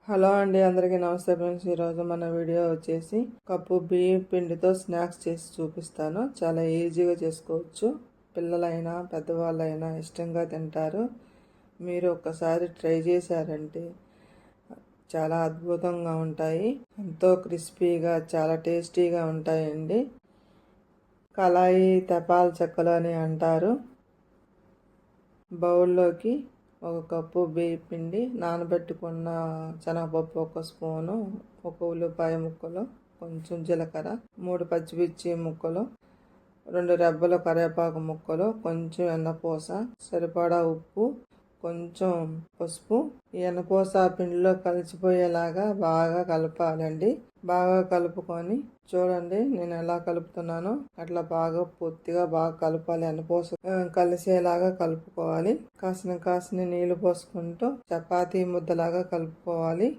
Hello అండి, అందరికీ నమస్తే ఫ్రెండ్స్. ఈరోజు మన వీడియో వచ్చేసి కప్పు బియ్యం పిండితో స్నాక్స్ చేసి చూపిస్తాను. చాలా ఈజీగా చేసుకోవచ్చు. పిల్లలైనా పెద్దవాళ్ళైనా ఇష్టంగా తింటారు. మీరు ఒక్కసారి ట్రై చేశారంటే చాలా అద్భుతంగా ఉంటాయి. ఎంతో క్రిస్పీగా చాలా టేస్టీగా ఉంటాయండి. కళాయి తపాల చెక్కలు అని అంటారు. బౌల్లోకి ఒక కప్పు బియ్యం పిండి, నానబెట్టుకున్న శనగపప్పు 1 స్పూను, 1 ఉల్లిపాయ ముక్కలు, కొంచెం జీలకర్ర, 3 పచ్చిమిర్చి ముక్కలు, 2 రెబ్బల కరివేపాకు ముక్కలు, కొంచెం ఎన్నపూస, సరిపడా ఉప్పు, కొంచెం పసుపు. ఈ ఎన్నపూస పిండిలో కలిసిపోయేలాగా బాగా కలపాలండి. బాగా కలుపుకొని చూడండి నేను ఎలా కలుపుతున్నానో అట్లా బాగా పూర్తిగా బాగా కలపాలి. ఎన్నపూస కలిసేలాగా కలుపుకోవాలి. కాసిన నీళ్లు పోసుకుంటూ చపాతీ ముద్దలాగా కలుపుకోవాలి.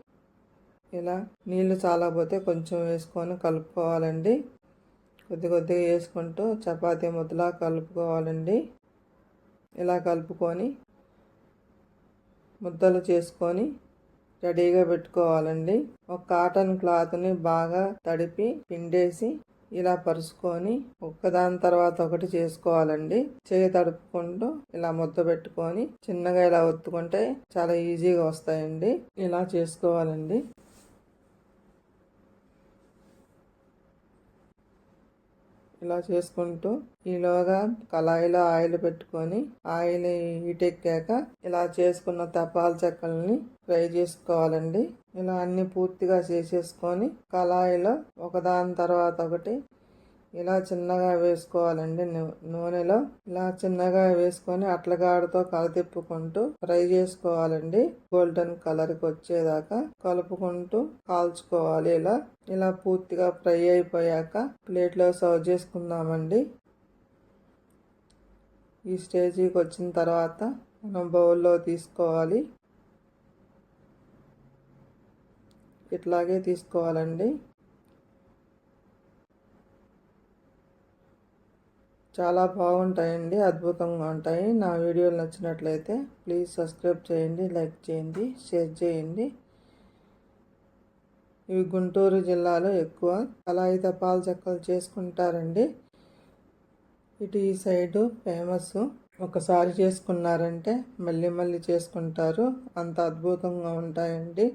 ఇలా నీళ్లు చాలకపోతే కొంచెం వేసుకొని కలుపుకోవాలండి. కొద్దిగా వేసుకుంటూ చపాతీ ముద్దలా కలుపుకోవాలండి. ఇలా కలుపుకొని ముద్దలు చేసుకొని రెడీగా పెట్టుకోవాలండి. ఒక కాటన్ క్లాత్ని బాగా తడిపి పిండేసి ఇలా పరుచుకొని ఒకదాని తర్వాత ఒకటి చేసుకోవాలండి. చేయి తడుపుకుంటూ ఇలా ముద్ద పెట్టుకొని చిన్నగా ఇలా ఒత్తుకుంటే చాలా ఈజీగా వస్తాయండి. ఇలా చేసుకోవాలండి. ఇలా చేసుకుంటూ ఈలోగా కళాయిలో ఆయిల్ పెట్టుకొని ఆయిల్ హీటెక్కాక ఇలా చేసుకున్న తపాల చెక్కల్ని ఫ్రై చేసుకోవాలండి. ఇలా అన్ని పూర్తిగా చేసేసుకొని కళాయిలో ఒకదాని తర్వాత ఒకటి ఇలా చిన్నగా వేసుకోవాలండి. నూనెలో ఇలా చిన్నగా వేసుకొని అట్లగాడుతో కలతిప్పుకుంటూ ఫ్రై చేసుకోవాలండి. గోల్డెన్ కలర్కి వచ్చేదాకా కలుపుకుంటూ కాల్చుకోవాలి. ఇలా పూర్తిగా ఫ్రై అయిపోయాక ప్లేట్లో సర్వ్ చేసుకుందామండి. ఈ స్టేజీకి వచ్చిన తర్వాత మనం బౌల్లో తీసుకోవాలి. ఇట్లాగే తీసుకోవాలండి. చాలా బాగుంటాయండి, అద్భుతంగా ఉంటాయి. నా వీడియోలు నచ్చినట్లయితే ప్లీజ్ సబ్స్క్రైబ్ చేయండి, లైక్ చేయండి, షేర్ చేయండి. ఇవి గుంటూరు జిల్లాలో ఎక్కువ కళాయి తపాల చెక్కలు చేసుకుంటారండి. ఇటు ఈ సైడు ఫేమస్. ఒకసారి చేసుకున్నారంటే మళ్ళీ చేసుకుంటారు. అంత అద్భుతంగా ఉంటాయండి.